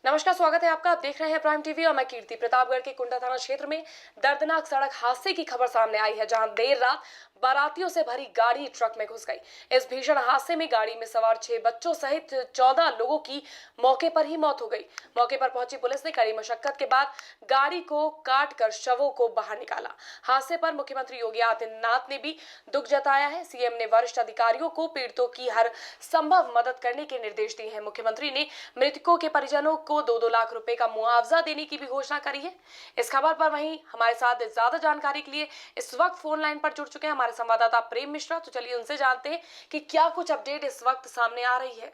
नमस्कार, स्वागत है आपका। आप देख रहे हैं प्राइम टीवी और मैं कीर्ति। प्रतापगढ़ के कुंडा थाना क्षेत्र में दर्दनाक सड़क हादसे की खबर सामने आई है, जहां देर रात बारातियों से भरी गाड़ी ट्रक में घुस गई। इस भीषण हादसे में गाड़ी में सवार 6 बच्चों सहित 14 लोगों की मौके पर ही मौत हो गई। मौके पर पहुंची पुलिस ने कड़ी मशक्कत के बाद गाड़ी को काट कर शवों को बाहर निकाला। हादसे पर मुख्यमंत्री योगी आदित्यनाथ ने भी दुख जताया है। सीएम ने वरिष्ठ अधिकारियों को पीड़ितों की हर संभव मदद करने के निर्देश दिए हैं। मुख्यमंत्री ने मृतकों के परिजनों को 2-2 लाख रुपए का मुआवजा देने की भी घोषणा करी है। इस खबर पर वहीं हमारे साथ ज्यादा जानकारी के लिए इस वक्त फोन लाइन पर जुड़ चुके हैं हमारे संवाददाता प्रेम मिश्रा। तो चलिए उनसे जानते हैं कि क्या कुछ अपडेट इस वक्त सामने आ रही है।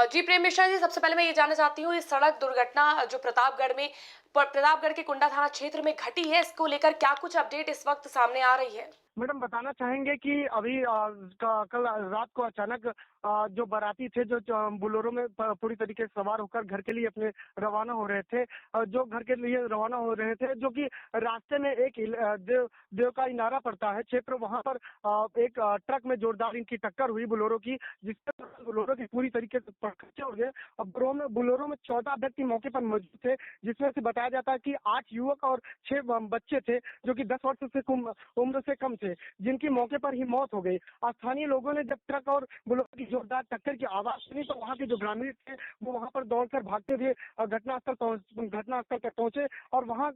जी प्रेम मिश्रा जी, सबसे पहले मैं ये जानना चाहती हूँ, इस सड़क दुर्घटना जो प्रतापगढ़ के कुंडा थाना क्षेत्र में घटी है, इसको लेकर क्या कुछ अपडेट इस वक्त सामने आ रही है? मैडम बताना चाहेंगे कि अभी कल रात को अचानक जो बाराती थे जो बोलेरो में पूरी तरीके से सवार होकर घर के लिए अपने रवाना हो रहे थे, जो घर के लिए रवाना हो रहे थे, जो कि रास्ते में एक देव का इनारा पड़ता है क्षेत्र, वहां पर एक ट्रक में जोरदार इनकी टक्कर हुई बोलेरो की, जिससे बोलेरो की पूरी तरीके से खर्चे हो गए। अब बोलेरो में 14 व्यक्ति मौके पर मौजूद थे, जिसमें से बताया जाता है कि 8 युवक और 6 बच्चे थे, जो कि 10 वर्ष से उम्र से कम थे, जिनकी मौके पर ही मौत हो गई। स्थानीय लोगों ने जब ट्रक और बोलेरो की जोरदार टक्कर की आवाज सुनी तो वहां के जो ग्रामीण थे वो वहां पर दौड़कर भागते हुए घटनास्थल तक पहुंचे और वहां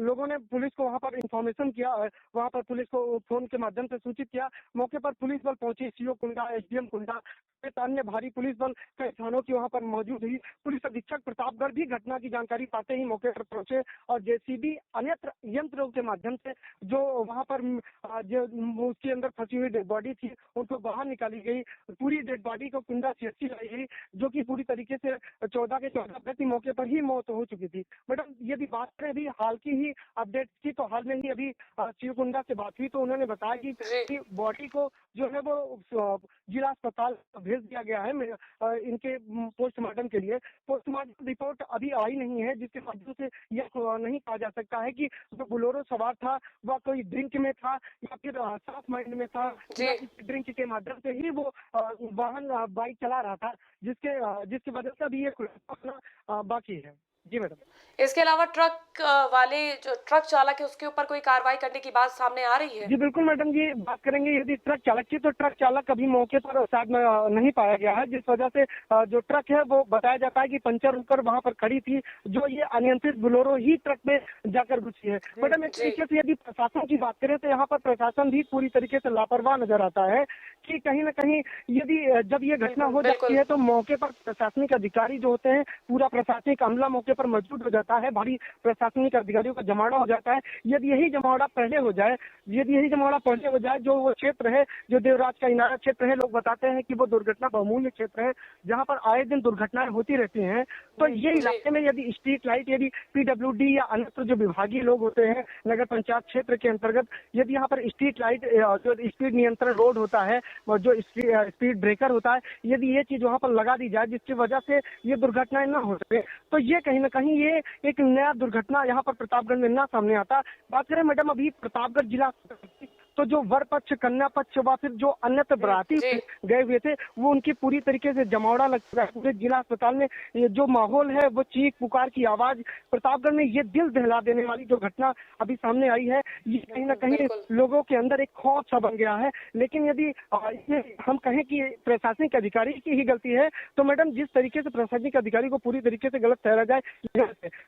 लोगों ने पुलिस को वहां पर इंफॉर्मेशन किया, वहां पर पुलिस को फोन के माध्यम से सूचित किया। मौके पर पुलिस बल पहुंची, सीओ कुंडा, एसडीएम कुंडा, अन्य भारी पुलिस बल कई स्थानों की वहां पर मौजूद हुई। पुलिस अधीक्षक प्रतापगढ़ भी घटना की जानकारी पाते ही मौके पर पहुंचे और जेसीबी अन्यत्र यंत्रों के माध्यम से जो वहां पर जो उसके अंदर फंसी हुई डेड बॉडी थी उनको बाहर निकाली गई। पूरी डेड बॉडी को कुंडा सीएचसी लाई गई, जो कि पूरी तरीके से 14 के 14 व्यक्ति मौके पर ही मौत हो चुकी थी। मैडम यदि बात करें अभी हाल की ही अपडेट की, तो हाल में ही अभी सीओ कुंडा से बात हुई तो उन्होंने बताया कि बॉडी को जो है वो जिला अस्पताल भेज दिया गया है इनके पोस्टमार्टम के लिए। पोस्टमार्टम रिपोर्ट अभी आई नहीं है, जिसके माध्यम से यह नहीं कहा जा सकता है कि जो बोलेरो सवार था वह कोई ड्रिंक में था या फिर साफ माइंड में था, या किसी ड्रिंक के माध्यम से ही वो वाहन बाइक चला रहा था, जिसकी वजह से अभी ये खुलासा बाकी है। जी मैडम। इसके अलावा वाले जो ट्रक चालक है उसके ऊपर कोई कार्रवाई करने की बात सामने आ रही है? जी बिल्कुल मैडम जी, बात करेंगे यदि ट्रक चालक की, तो ट्रक चालक अभी मौके पर शायद नहीं पाया गया है, जिस वजह से जो ट्रक है वो बताया जाता है कि पंचर होकर वहां पर खड़ी थी, जो ये अनियंत्रित बोलेरो ही ट्रक में जाकर घुसी है। मैडम एक तरीके से यदि प्रशासन की बात करें तो यहाँ पर प्रशासन भी पूरी तरीके से लापरवाह नजर आता है कि कहीं ना कहीं यदि जब ये घटना हो जाती है तो मौके पर प्रशासनिक अधिकारी जो होते हैं, पूरा प्रशासनिक अमला मौके पर मौजूद हो जाता है, भारी प्रशासनिक अधिकारियों का जमावड़ा हो जाता है। यदि यही जमावड़ा पहले हो जाए, जो वो क्षेत्र है, जो देवराज का इनारा क्षेत्र है, लोग बताते हैं कि वो दुर्घटना बहुमूल्य क्षेत्र है, जहाँ पर आए दिन दुर्घटनाएं होती रहती हैं। तो ये इलाके में यदि स्ट्रीट लाइट, यदि पीडब्ल्यूडी या अन्य जो विभागीय लोग होते हैं नगर पंचायत क्षेत्र के अंतर्गत, यदि यहाँ पर स्ट्रीट लाइट, जो स्पीड नियंत्रण रोड होता है और जो स्पीड ब्रेकर होता है, यदि ये चीज वहाँ पर लगा दी जाए जिसकी वजह से ये दुर्घटनाएं न हो सके, तो ये कहीं ना कहीं ये एक नया दुर्घटना यहाँ पर प्रतापगढ़ में ना सामने आता। बात करें मैडम अभी प्रतापगढ़ जिला, तो जो वर पक्ष, कन्या पक्ष व फिर जो अन्यत्र बराती गए हुए थे, वो उनकी पूरी तरीके से जमावड़ा लग रहा है पूरे जिला अस्पताल में। ये जो माहौल है वो चीख पुकार की आवाज, प्रतापगढ़ में ये दिल दहला देने वाली जो घटना अभी सामने आई है, ये कहीं ना कहीं लोगों के अंदर एक खौफ सा बन गया है। लेकिन यदि इसमें हम कहें कि प्रशासनिक अधिकारी की ही गलती है, तो मैडम जिस तरीके से प्रशासनिक अधिकारी को पूरी तरीके से गलत ठहरा जाए,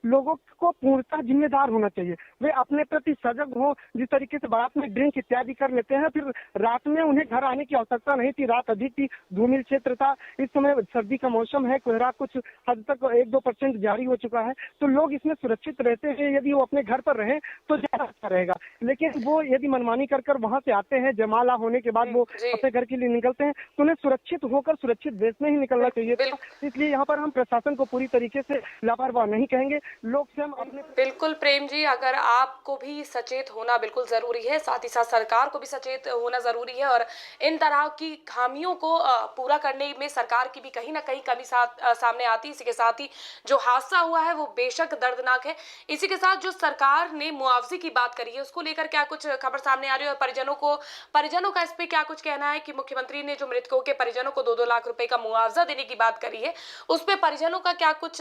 लोगों को पूर्णतः जिम्मेदार होना चाहिए, वे अपने प्रति सजग हो। जिस तरीके से बारात में ड्रिंक इत्यादि कर लेते हैं, फिर रात में उन्हें घर आने की आवश्यकता नहीं थी, रात अधिक थी, धूमिल क्षेत्र था, इस समय सर्दी का मौसम है, कोहरा कुछ हद तक 1-2% जारी हो चुका है, तो लोग इसमें सुरक्षित रहते हैं। यदि वो अपने घर पर रहें तो ज्यादा अच्छा रहेगा, लेकिन वो यदि मनमानी कर वहां से आते हैं, जमाला होने के बाद वो अपने घर के लिए निकलते हैं, तो उन्हें सुरक्षित होकर सुरक्षित देश में ही निकलना चाहिए था। इसलिए यहाँ पर हम प्रशासन को पूरी तरीके से लापरवाह नहीं कहेंगे, लोग स्वयं अपने। बिल्कुल प्रेम जी, अगर आपको भी सचेत होना बिल्कुल जरूरी है, साथ ही साथ सरकार सरकार को भी सचेत होना जरूरी है और इन तरह की खामियों को पूरा करने में सरकार की भी कहीं ना कहीं कमी सामने आती है। इसी के साथ ही जो हादसा हुआ है वो बेशक दर्दनाक है। इसी के साथ जो सरकार ने मुआवजे की बात करी है उसको लेकर क्या कुछ खबर सामने आ रही है और परिजनों का इस पे क्या कुछ कहना है कि मुख्यमंत्री ने जो मृतकों के परिजनों को 2-2 लाख रुपए का मुआवजा देने की बात करी है, उस पे परिजनों का क्या कुछ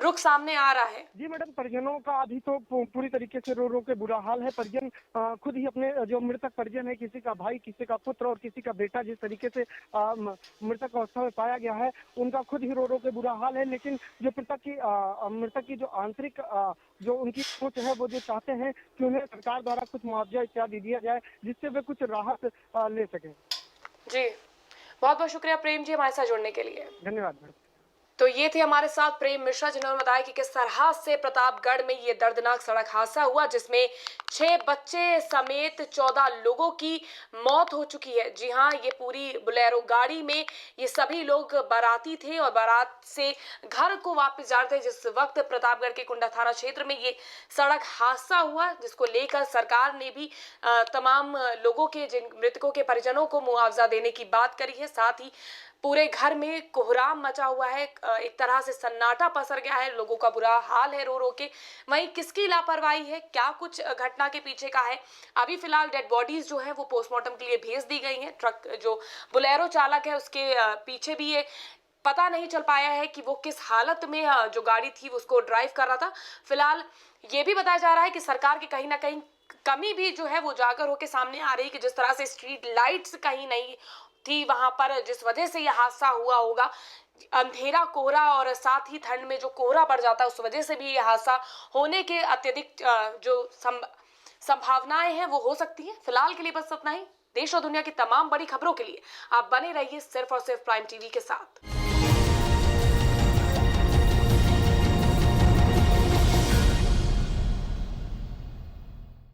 रुख सामने आ रहा है? जी मैडम, परिजनों का अभी तो पूरी तरीके से रो रो के बुरा हाल है। परिजन खुद ही अपने जो मृतक परिजन है, किसी का भाई, किसी का पुत्र और किसी का बेटा, जिस तरीके से मृतक अवस्था में पाया गया है, उनका खुद ही रो रो के बुरा हाल है। लेकिन जो मृतक की जो आंतरिक जो उनकी सोच है, वो जो चाहते हैं कि उन्हें सरकार द्वारा कुछ मुआवजा इत्यादि दिया जाए जिससे वे कुछ राहत ले सकें। जी, बहुत बहुत शुक्रिया प्रेम जी हमारे साथ जुड़ने के लिए। धन्यवाद मैडम। तो ये थे हमारे साथ प्रेम मिश्रा, जिन्होंने बताया कि किस तरह से प्रतापगढ़ में ये दर्दनाक सड़क हादसा हुआ जिसमें 6 बच्चे समेत 14 लोगों की मौत हो चुकी है। जी हाँ, ये पूरी बोलेरो गाड़ी में ये सभी लोग बाराती थे और बारात से घर को वापस जा रहे थे जिस वक्त प्रतापगढ़ के कुंडा थाना क्षेत्र में ये सड़क हादसा हुआ, जिसको लेकर सरकार ने भी तमाम लोगों के, जिन मृतकों के परिजनों को मुआवजा देने की बात करी है। साथ ही पूरे घर में कोहराम मचा हुआ है, एक तरह से सन्नाटा पसर गया है, लोगों का बुरा हाल है रो रो के। वहीं किसकी लापरवाही है, क्या कुछ घटना के पीछे का है, अभी फिलहाल डेड बॉडीज जो है वो पोस्टमार्टम के लिए भेज दी गई हैं। ट्रक जो बोलेरो चालक है उसके पीछे भी ये पता नहीं चल पाया है कि वो किस हालत में जो गाड़ी थी उसको ड्राइव कर रहा था। फिलहाल ये भी बताया जा रहा है कि सरकार की कहीं ना कहीं कमी भी जो है वो उजागर होकर सामने आ रही है कि जिस तरह से स्ट्रीट लाइट्स कहीं नहीं थी वहां पर, जिस वजह से यह हादसा हुआ होगा। अंधेरा कोहरा और साथ ही ठंड में जो कोहरा बढ़ जाता है उस वजह से भी यह हादसा होने के अत्यधिक जो संभावनाएं हैं वो हो सकती हैं। फिलहाल के लिए बस इतना ही। देश और दुनिया की तमाम बड़ी खबरों के लिए आप बने रहिए सिर्फ और सिर्फ प्राइम टीवी के साथ।